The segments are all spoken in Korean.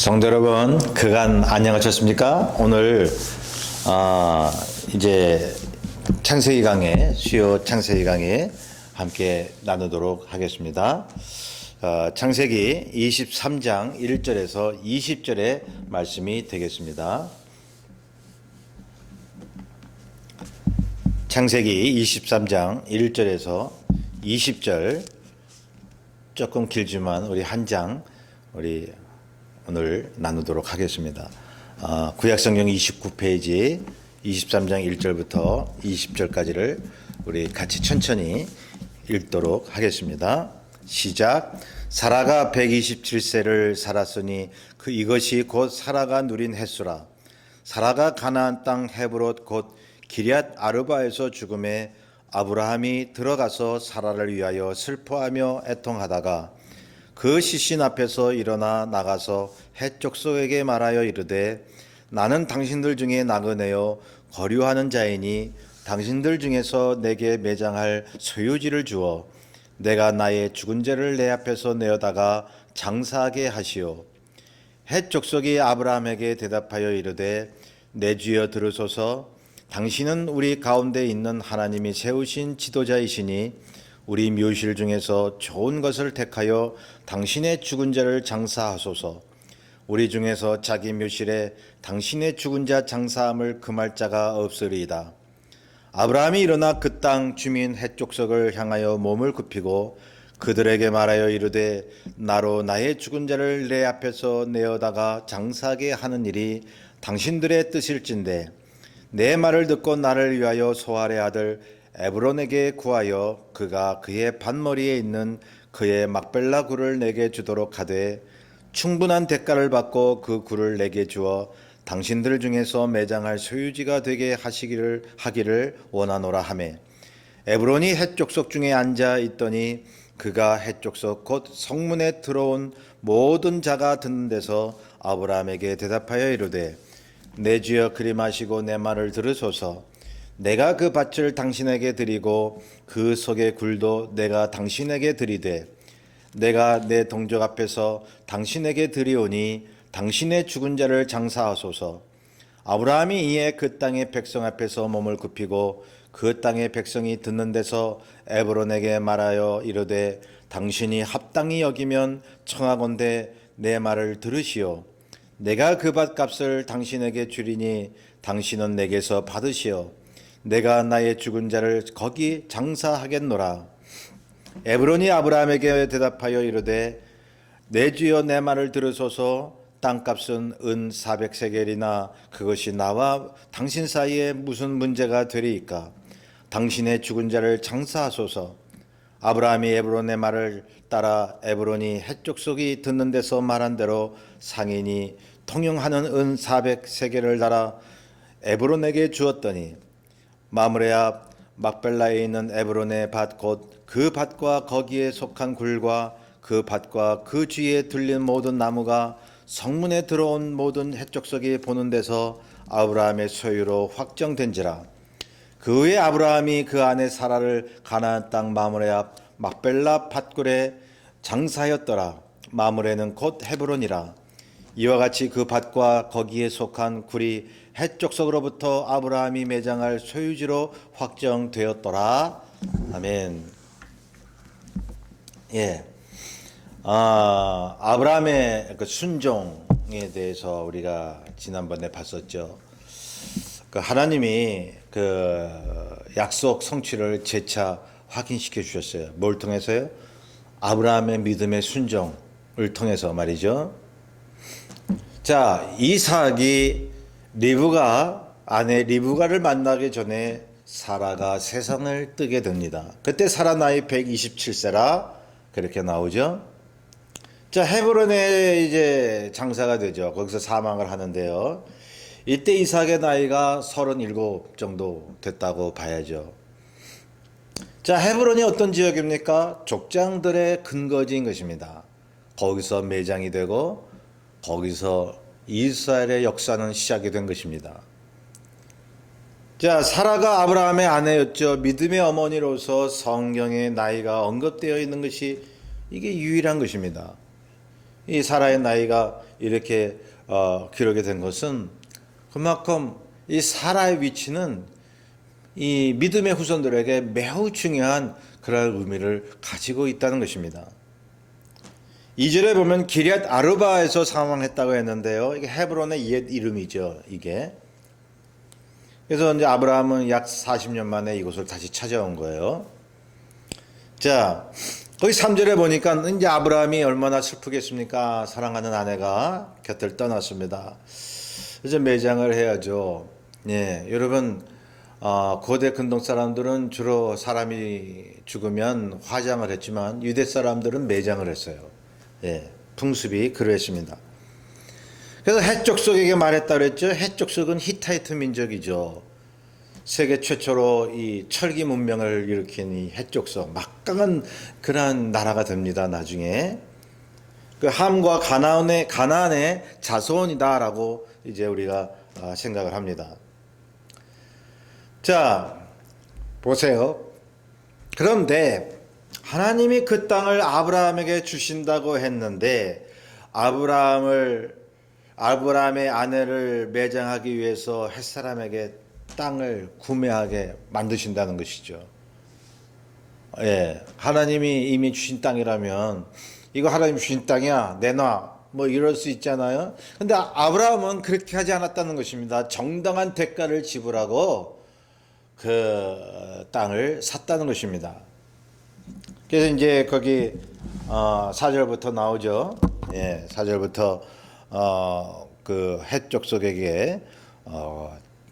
성도 여러분, 그간 안녕하셨습니까? 오늘 이제 창세기 강의, 수요 창세기 강의 함께 나누도록 하겠습니다. 창세기 23장 1절에서 20절의 말씀이 되겠습니다. 창세기 23장 1절에서 20절, 조금 길지만 우리 한 장 오늘 나누도록 하겠습니다. 구약성경 29페이지 23장 1절부터 20절까지를 우리 같이 천천히 읽도록 하겠습니다. 시작. 사라가 127세를 살았으니 이것이 곧 사라가 누린 햇수라. 사라가 가나안 땅 헤브롯 곧 기럇 아르바에서 죽음에 아브라함이 들어가서 사라를 위하여 슬퍼하며 애통하다가 그 시신 앞에서 일어나 나가서 헷 족속에게 말하여 이르되 나는 당신들 중에 나그네요 거류하는 자이니 당신들 중에서 내게 매장할 소유지를 주어 내가 나의 죽은 죄를 내 앞에서 내어다가 장사하게 하시오. 헷 족속이 아브라함에게 대답하여 이르되 내 주여 들으소서. 당신은 우리 가운데 있는 하나님이 세우신 지도자이시니 우리 묘실 중에서 좋은 것을 택하여 당신의 죽은 자를 장사하소서. 우리 중에서 자기 묘실에 당신의 죽은 자 장사함을 금할 자가 없으리이다. 아브라함이 일어나 그 땅 주민 헷 족속을 향하여 몸을 굽히고 그들에게 말하여 이르되 나로 나의 죽은 자를 내 앞에서 내어다가 장사하게 하는 일이 당신들의 뜻일진데 내 말을 듣고 나를 위하여 소알의 아들 에브론에게 구하여 그가 그의 밭머리에 있는 그의 막벨라 굴을 내게 주도록 하되 충분한 대가를 받고 그 굴을 내게 주어 당신들 중에서 매장할 소유지가 되게 하기를 원하노라 하매 에브론이 헷 족속 중에 앉아 있더니 그가 헷 족속 곧 성문에 들어온 모든 자가 듣는 데서 아브라함에게 대답하여 이르되 내 주여 그리 마시고 내 말을 들으소서. 내가 그 밭을 당신에게 드리고 그 속의 굴도 내가 당신에게 드리되 내가 내 동족 앞에서 당신에게 드리오니 당신의 죽은 자를 장사하소서. 아브라함이 이에 그 땅의 백성 앞에서 몸을 굽히고 그 땅의 백성이 듣는 데서 에브론에게 말하여 이르되 당신이 합당히 여기면 청하건대 내 말을 들으시오. 내가 그 밭값을 당신에게 주리니 당신은 내게서 받으시오. 내가 나의 죽은 자를 거기 장사하겠노라. 에브론이 아브라함에게 대답하여 이르되 내 주여 내 말을 들으소서. 땅값은 은 400세겔이나 그것이 나와 당신 사이에 무슨 문제가 되리이까. 당신의 죽은 자를 장사하소서. 아브라함이 에브론의 말을 따라 에브론이 헷 족속이 듣는 데서 말한 대로 상인이 통용하는 은 400세겔을 달아 에브론에게 주었더니 마므레 앞 막벨라에 있는 에브론의 밭 곧 그 밭과 거기에 속한 굴과 그 밭과 그 주위에 들린 모든 나무가 성문에 들어온 모든 헷 족속이 보는 데서 아브라함의 소유로 확정된지라. 그 후에 아브라함이 그 아내 사라를 가나안 땅 마므레 앞 막벨라 밭굴에 장사하였더라. 마므레는 곧 헤브론이라. 이와 같이 그 밭과 거기에 속한 굴이 헷 족속으로부터 아브라함이 매장할 소유지로 확정되었더라. 아멘. 예. 아브라함의 그 순종에 대해서 우리가 지난번에 봤었죠. 그 하나님이 그 약속 성취를 재차 확인시켜 주셨어요. 뭘 통해서요? 아브라함의 믿음의 순종을 통해서 말이죠. 자, 이삭이 아내 리브가를 만나기 전에 사라가 세상을 뜨게 됩니다. 그때 사라 나이 127세라 그렇게 나오죠. 자, 헤브론에 이제 장사가 되죠. 거기서 사망을 하는데요. 이때 이삭의 나이가 37 정도 됐다고 봐야죠. 자, 헤브론이 어떤 지역입니까? 족장들의 근거지인 것입니다. 거기서 매장이 되고 거기서 이스라엘의 역사는 시작이 된 것입니다. 자, 사라가 아브라함의 아내였죠. 믿음의 어머니로서 성경에 나이가 언급되어 있는 것이 이게 유일한 것입니다. 이 사라의 나이가 이렇게 기록이 된 것은 그만큼 이 사라의 위치는 이 믿음의 후손들에게 매우 중요한 그런 의미를 가지고 있다는 것입니다. 2절에 보면 기럇 아르바에서 사망했다고 했는데요. 이게 헤브론의 옛 이름이죠. 이게. 그래서 이제 아브라함은 약 40년 만에 이곳을 다시 찾아온 거예요. 자, 거기 3절에 보니까 이제 아브라함이 얼마나 슬프겠습니까? 사랑하는 아내가 곁을 떠났습니다. 이제 매장을 해야죠. 예, 여러분, 고대 근동 사람들은 주로 사람이 죽으면 화장을 했지만 유대 사람들은 매장을 했어요. 예, 풍습이 그랬습니다. 그래서 헷족속에게 말했다 그랬죠. 헷족속은 히타이트 민족이죠. 세계 최초로 이 철기 문명을 일으킨 이 헷족속, 막강한 그러한 나라가 됩니다. 나중에 그 함과 가나안의 자손이다라고 이제 우리가 생각을 합니다. 자, 보세요. 그런데 하나님이 그 땅을 아브라함에게 주신다고 했는데 아브라함의 아내를 매장하기 위해서 햇사람에게 땅을 구매하게 만드신다는 것이죠. 예, 하나님이 이미 주신 땅이라면 이거 하나님 주신 땅이야, 내놔, 뭐 이럴 수 있잖아요. 근데 아브라함은 그렇게 하지 않았다는 것입니다. 정당한 대가를 지불하고 그 땅을 샀다는 것입니다. 그래서 이제 거기 4절부터 나오죠. 예, 4절부터 그 헷족속에게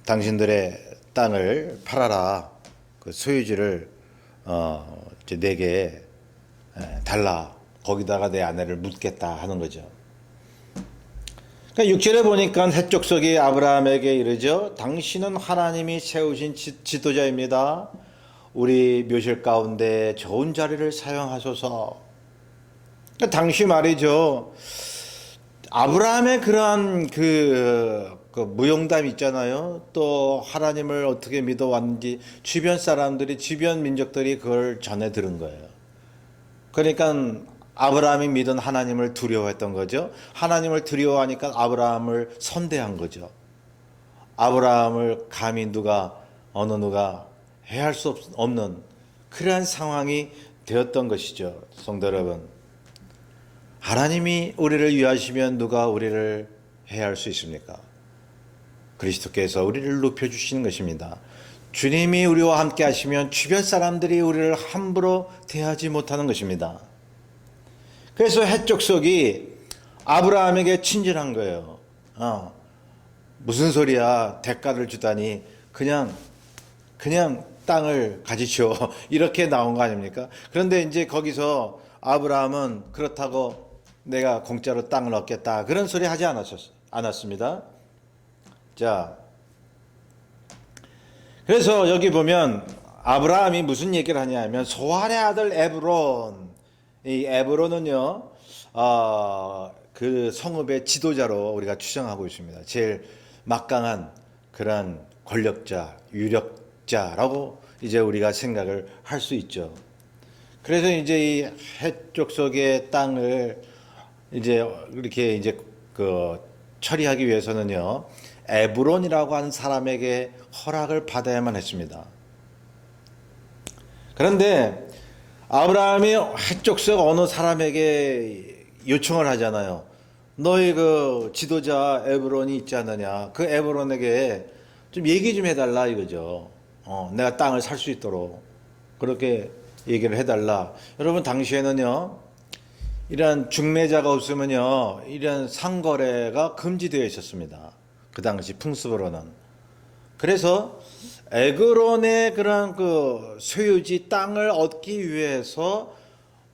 당신들의 땅을 팔아라. 그 소유지를 이제 내게 달라. 거기다가 내 아내를 묻겠다 하는 거죠. 그러니까 6절에 보니까 헷족속이 아브라함에게 이르죠. 당신은 하나님이 세우신 지도자입니다. 우리 묘실 가운데 좋은 자리를 사용하소서. 그러니까 당시 말이죠. 아브라함의 그러한 그 무용담 있잖아요. 또 하나님을 어떻게 믿어왔는지 주변 사람들이, 주변 민족들이 그걸 전해 들은 거예요. 그러니까 아브라함이 믿은 하나님을 두려워했던 거죠. 하나님을 두려워하니까 아브라함을 선대한 거죠. 아브라함을 감히 어느 누가 해할 수 없는 그러한 상황이 되었던 것이죠. 성도 여러분, 하나님이 우리를 위하시면 누가 우리를 해할 수 있습니까? 그리스도께서 우리를 높여주시는 것입니다. 주님이 우리와 함께 하시면 주변 사람들이 우리를 함부로 대하지 못하는 것입니다. 그래서 헷족속이 아브라함에게 친절한 거예요. 무슨 소리야, 대가를 주다니 그냥 땅을 가지죠. 이렇게 나온 거 아닙니까? 그런데 이제 거기서 아브라함은 그렇다고 내가 공짜로 땅을 얻겠다 그런 소리 하지 않았습니다. 자, 그래서 여기 보면 아브라함이 무슨 얘기를 하냐면 소알의 아들 에브론, 이 에브론은요 그 성읍의 지도자로 우리가 추정하고 있습니다. 제일 막강한 그런 권력자, 유력자라고 이제 우리가 생각을 할 수 있죠. 그래서 이제 이 헷족속의 땅을 이제 이렇게 이제 그 처리하기 위해서는요 에브론이라고 하는 사람에게 허락을 받아야만 했습니다. 그런데 아브라함이 헷족속 어느 사람에게 요청을 하잖아요. 너희 그 지도자 에브론이 있지 않느냐, 그 에브론에게 좀 얘기 좀 해달라 이거죠. 내가 땅을 살 수 있도록 그렇게 얘기를 해달라. 여러분, 당시에는요 이런 중매자가 없으면요 이런 상거래가 금지되어 있었습니다. 그 당시 풍습으로는. 그래서 에그론의 그런 그 소유지 땅을 얻기 위해서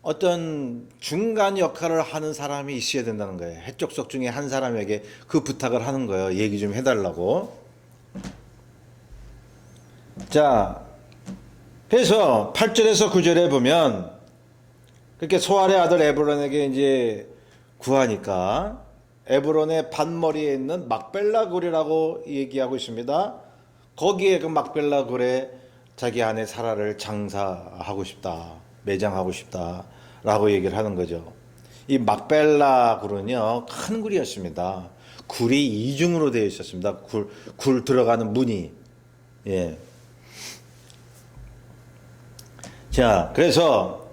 어떤 중간 역할을 하는 사람이 있어야 된다는 거예요. 헷족속 중에 한 사람에게 그 부탁을 하는 거예요. 얘기 좀 해달라고. 자, 그래서 8절에서 9절에 보면 그렇게 소알의 아들 에브론에게 이제 구하니까 에브론의 반머리에 있는 막벨라 굴이라고 얘기하고 있습니다. 거기에 그 막벨라 굴에 자기 아내 사라를 장사하고 싶다, 매장하고 싶다라고 얘기를 하는 거죠. 이 막벨라 굴은요, 큰 굴이었습니다. 굴이 이중으로 되어 있었습니다. 굴 들어가는 문이. 예. 자, 그래서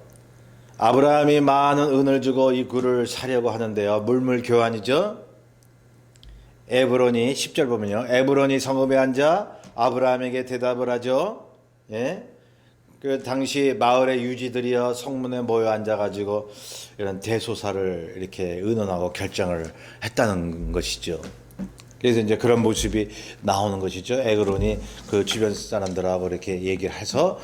아브라함이 많은 은을 주고 이 굴을 사려고 하는데요. 물물 교환이죠. 에브론이 10절 보면요. 에브론이 성읍에 앉아 아브라함에게 대답을 하죠. 예. 그 당시 마을의 유지들이여 성문에 모여 앉아가지고 이런 대소사를 이렇게 의논하고 결정을 했다는 것이죠. 그래서 이제 그런 모습이 나오는 것이죠. 에그론이 그 주변 사람들하고 이렇게 얘기를 해서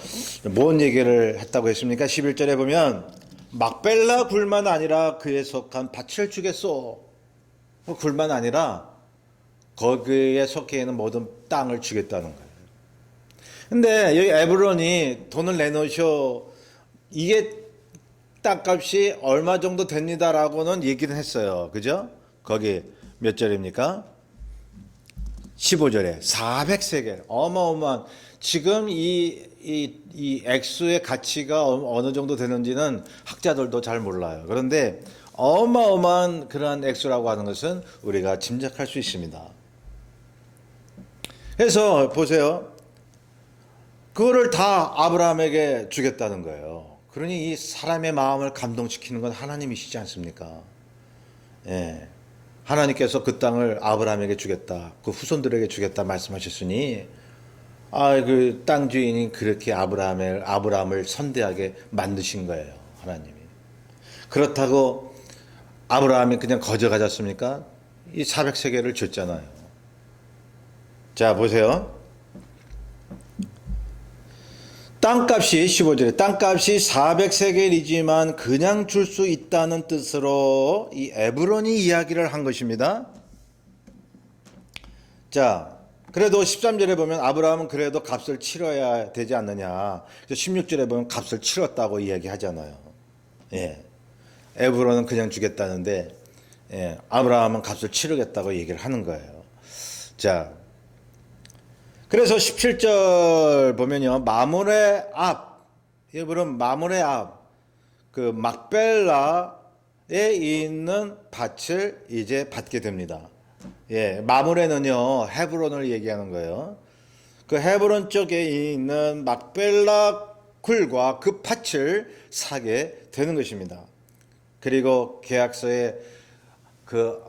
뭔 얘기를 했다고 했습니까? 11절에 보면 막벨라 굴만 아니라 그에 속한 밭을 주겠소. 굴만 아니라 거기에 속해 있는 모든 땅을 주겠다는 거예요. 근데 여기 에브론이 돈을 내놓으셔. 이게 땅값이 얼마 정도 됩니다라고는 얘기를 했어요. 그죠? 거기 몇 절입니까? 15절에 400세겔. 어마어마한, 지금 이 액수의 가치가 어느 정도 되는지는 학자들도 잘 몰라요. 그런데 어마어마한 그러한 액수라고 하는 것은 우리가 짐작할 수 있습니다. 그래서 보세요. 그거를 다 아브라함에게 주겠다는 거예요. 그러니 이 사람의 마음을 감동시키는 건 하나님이시지 않습니까? 예. 하나님께서 그 땅을 아브라함에게 주겠다, 그 후손들에게 주겠다 말씀하셨으니, 그 땅 주인이 그렇게 아브라함을 선대하게 만드신 거예요, 하나님이. 그렇다고 아브라함이 그냥 거저 가졌습니까? 이 400세겔을 줬잖아요. 자, 보세요. 땅값이 15절에 땅값이 400세겔이지만 그냥 줄 수 있다는 뜻으로 이 에브론이 이야기를 한 것입니다. 자, 그래도 13절에 보면 아브라함은 그래도 값을 치러야 되지 않느냐. 그래서 16절에 보면 값을 치렀다고 이야기하잖아요. 예. 에브론은 그냥 주겠다는데, 예, 아브라함은 값을 치르겠다고 얘기를 하는 거예요. 자, 그래서 17절 보면요. 마므레 앞, 여러분 마므레 앞, 그 막벨라에 있는 밭을 이제 받게 됩니다. 예, 마므레는요, 헤브론을 얘기하는 거예요. 그 헤브론 쪽에 있는 막벨라 굴과 그 밭을 사게 되는 것입니다. 그리고 계약서에 그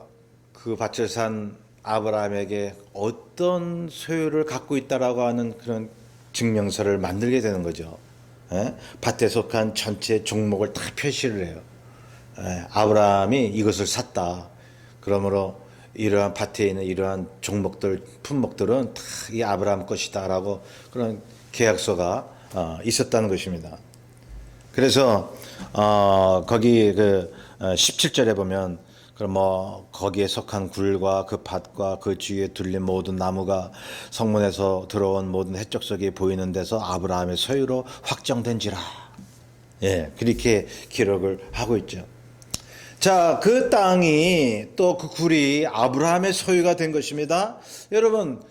밭을 산 아브라함에게 어떤 소유를 갖고 있다라고 하는 그런 증명서를 만들게 되는 거죠. 예? 밭에 속한 전체 종목을 다 표시를 해요. 예, 아브라함이 이것을 샀다. 그러므로 이러한 밭에 있는 이러한 종목들, 품목들은 다 이 아브라함 것이다라고 그런 계약서가 있었다는 것입니다. 그래서 거기 17절에 보면 그럼 거기에 속한 굴과 그 밭과 그 주위에 둘린 모든 나무가 성문에서 들어온 모든 해적석이 보이는 데서 아브라함의 소유로 확정된지라. 예, 그렇게 기록을 하고 있죠. 자, 그 땅이 또 그 굴이 아브라함의 소유가 된 것입니다. 여러분,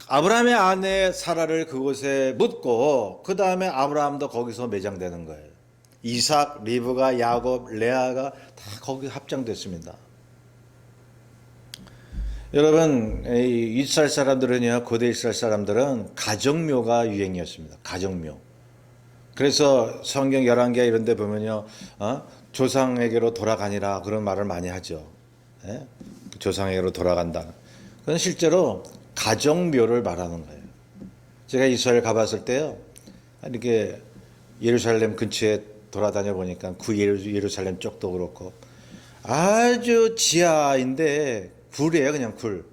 아브라함의 아내 사라를 그곳에 묻고 그 다음에 아브라함도 거기서 매장되는 거예요. 이삭, 리브가, 야곱, 레아가 다 거기 합장됐습니다. 여러분, 이스라엘 사람들은요, 고대 이스라엘 사람들은 가정묘가 유행이었습니다. 가정묘. 그래서 성경 11개 이런 데 보면요, 조상에게로 돌아가니라 그런 말을 많이 하죠. 예? 조상에게로 돌아간다. 그건 실제로 가정묘를 말하는 거예요. 제가 이스라엘 가봤을 때요, 이렇게 예루살렘 근처에 돌아다녀 보니까 예루살렘 쪽도 그렇고 아주 지하인데 굴이에요. 그냥 굴.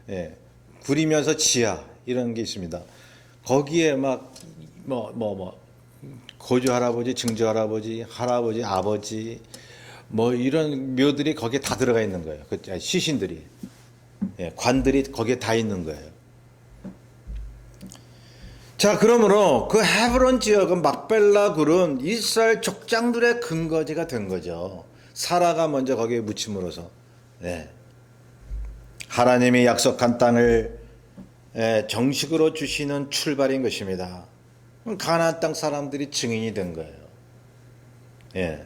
예. 굴이면서 지하 이런 게 있습니다. 거기에 막 고조 할아버지, 증조 할아버지, 아버지 이런 묘들이 거기에 다 들어가 있는 거예요. 그 시신들이. 예, 관들이 거기에 다 있는 거예요. 자, 그러므로 그 헤브론 지역은 막벨라 굴은 이스라엘 족장들의 근거지가 된 거죠. 사라가 먼저 거기에 묻힘으로써. 네. 하나님이 약속한 땅을 정식으로 주시는 출발인 것입니다. 가나안 땅 사람들이 증인이 된 거예요. 예.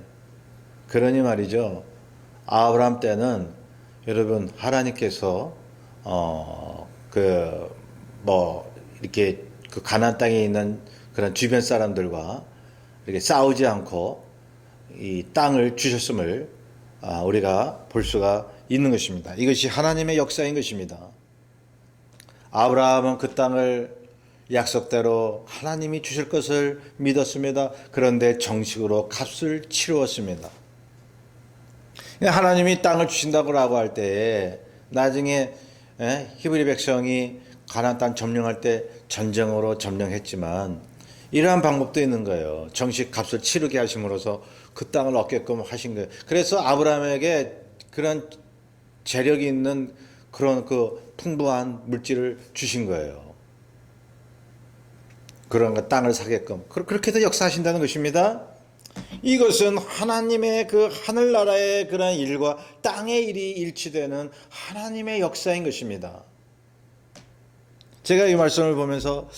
그러니 말이죠. 아브라함 때는 여러분 하나님께서 이렇게 그 가나안 땅에 있는 그런 주변 사람들과 이렇게 싸우지 않고 이 땅을 주셨음을 우리가 볼 수가 있는 것입니다. 이것이 하나님의 역사인 것입니다. 아브라함은 그 땅을 약속대로 하나님이 주실 것을 믿었습니다. 그런데 정식으로 값을 치루었습니다. 하나님이 땅을 주신다고 할 때 나중에 히브리 백성이 가나안 땅 점령할 때 전쟁으로 점령했지만 이러한 방법도 있는 거예요. 정식 값을 치르게 하심으로써 그 땅을 얻게끔 하신 거예요. 그래서 아브라함에게 그런 재력이 있는 그런 그 풍부한 물질을 주신 거예요. 그런 거 땅을 사게끔 그렇게도 역사하신다는 것입니다. 이것은 하나님의 그 하늘나라의 그런 일과 땅의 일이 일치되는 하나님의 역사인 것입니다. 제가 이 말씀을 보면서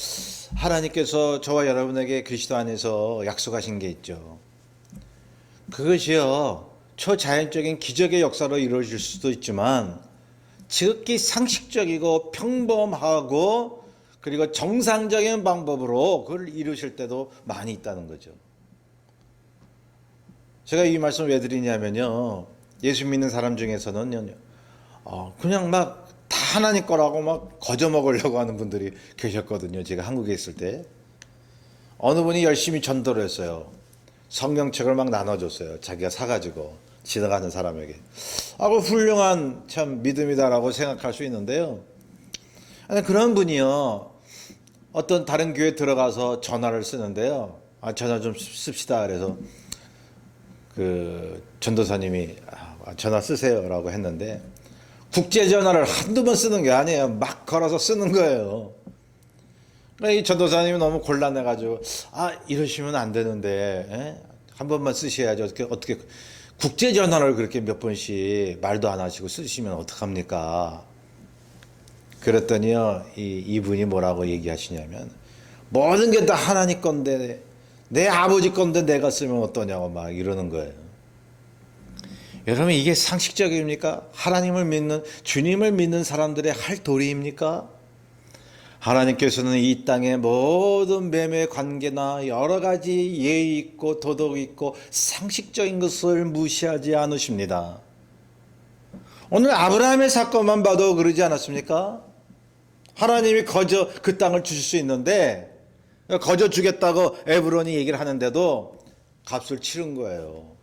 하나님께서 저와 여러분에게 그리스도 안에서 약속하신 게 있죠. 그것이요, 초자연적인 기적의 역사로 이루어질 수도 있지만 지극히 상식적이고 평범하고 그리고 정상적인 방법으로 그걸 이루실 때도 많이 있다는 거죠. 제가 이 말씀을 왜 드리냐면요, 예수 믿는 사람 중에서는 그냥 막 다 하나님 거라고 막 거저 먹으려고 하는 분들이 계셨거든요. 제가 한국에 있을 때 어느 분이 열심히 전도를 했어요. 성경책을 막 나눠줬어요. 자기가 사가지고 지나가는 사람에게. 그 훌륭한 참 믿음이다라고 생각할 수 있는데요. 그런 분이요, 어떤 다른 교회 들어가서 전화를 쓰는데요. 전화 좀 씁시다. 그래서 그 전도사님이 전화 쓰세요라고 했는데 국제 전화를 한두 번 쓰는 게 아니에요. 막 걸어서 쓰는 거예요. 이 전도사님이 너무 곤란해가지고 이러시면 안 되는데 한 번만 쓰셔야죠. 어떻게 국제 전화를 그렇게 몇 번씩 말도 안 하시고 쓰시면 어떡합니까? 그랬더니요, 이분이 뭐라고 얘기하시냐면 모든 게 다 하나님 건데 내 아버지 건데 내가 쓰면 어떠냐고 막 이러는 거예요. 여러분, 이게 상식적입니까? 하나님을 믿는, 주님을 믿는 사람들의 할 도리입니까? 하나님께서는 이 땅의 모든 매매 관계나 여러 가지 예의 있고 도덕 있고 상식적인 것을 무시하지 않으십니다. 오늘 아브라함의 사건만 봐도 그러지 않았습니까? 하나님이 거저 그 땅을 주실 수 있는데 거저 주겠다고 에브론이 얘기를 하는데도 값을 치른 거예요.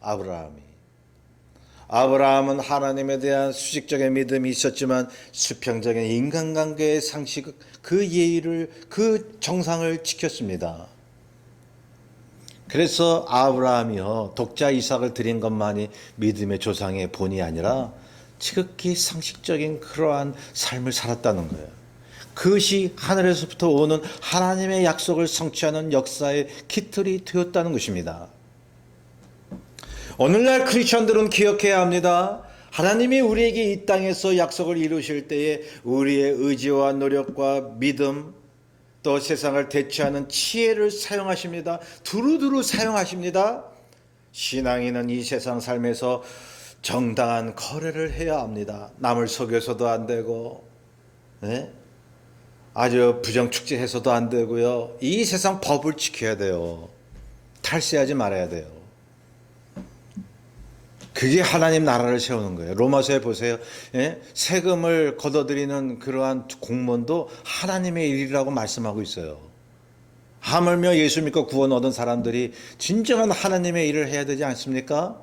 아브라함은 하나님에 대한 수직적인 믿음이 있었지만 수평적인 인간관계의 상식, 그 예의를, 그 정상을 지켰습니다. 그래서 아브라함이요, 독자 이삭을 드린 것만이 믿음의 조상의 본이 아니라 지극히 상식적인 그러한 삶을 살았다는 거예요. 그것이 하늘에서부터 오는 하나님의 약속을 성취하는 역사의 깃털이 되었다는 것입니다. 오늘날 크리스천들은 기억해야 합니다. 하나님이 우리에게 이 땅에서 약속을 이루실 때에 우리의 의지와 노력과 믿음, 또 세상을 대처하는 지혜를 사용하십니다. 두루두루 사용하십니다. 신앙인은 이 세상 삶에서 정당한 거래를 해야 합니다. 남을 속여서도 안 되고, 아주 부정축제해서도 안 되고요. 이 세상 법을 지켜야 돼요. 탈세하지 말아야 돼요. 그게 하나님 나라를 세우는 거예요. 로마서에 보세요. 세금을 걷어들이는 그러한 공무원도 하나님의 일이라고 말씀하고 있어요. 하물며 예수 믿고 구원 얻은 사람들이 진정한 하나님의 일을 해야 되지 않습니까?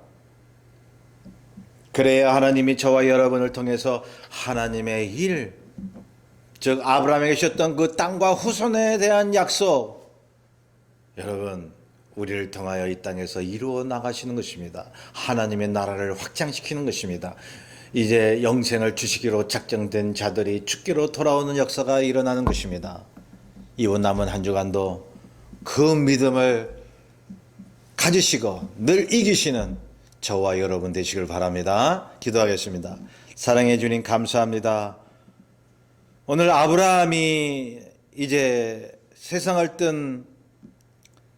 그래야 하나님이 저와 여러분을 통해서 하나님의 일, 즉 아브라함에게 주셨던 그 땅과 후손에 대한 약속, 여러분, 우리를 통하여 이 땅에서 이루어 나가시는 것입니다. 하나님의 나라를 확장시키는 것입니다. 이제 영생을 주시기로 작정된 자들이 죽기로 돌아오는 역사가 일어나는 것입니다. 이후 남은 한 주간도 그 믿음을 가지시고 늘 이기시는 저와 여러분 되시길 바랍니다. 기도하겠습니다. 사랑해 주님 감사합니다. 오늘 아브라함이 이제 세상을 뜬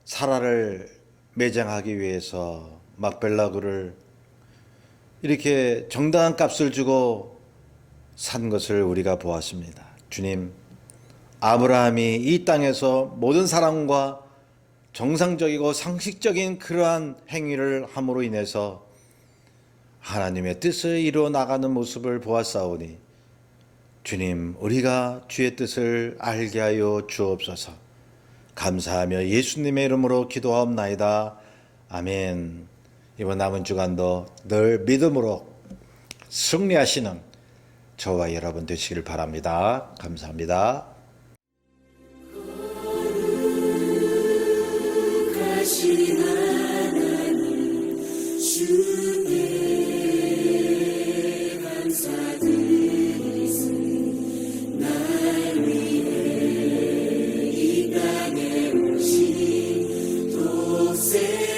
사라를 매장하기 위해서 막벨라굴을 이렇게 정당한 값을 주고 산 것을 우리가 보았습니다. 주님, 아브라함이 이 땅에서 모든 사람과 정상적이고 상식적인 그러한 행위를 함으로 인해서 하나님의 뜻을 이루어 나가는 모습을 보았사오니 주님, 우리가 주의 뜻을 알게 하여 주옵소서. 감사하며 예수님의 이름으로 기도하옵나이다. 아멘. 이번 남은 주간도 늘 믿음으로 승리하시는 저와 여러분 되시길 바랍니다. 감사합니다. 거룩하신 하나님 주께 감사드리세. 날 위해 이 땅에 오신 독생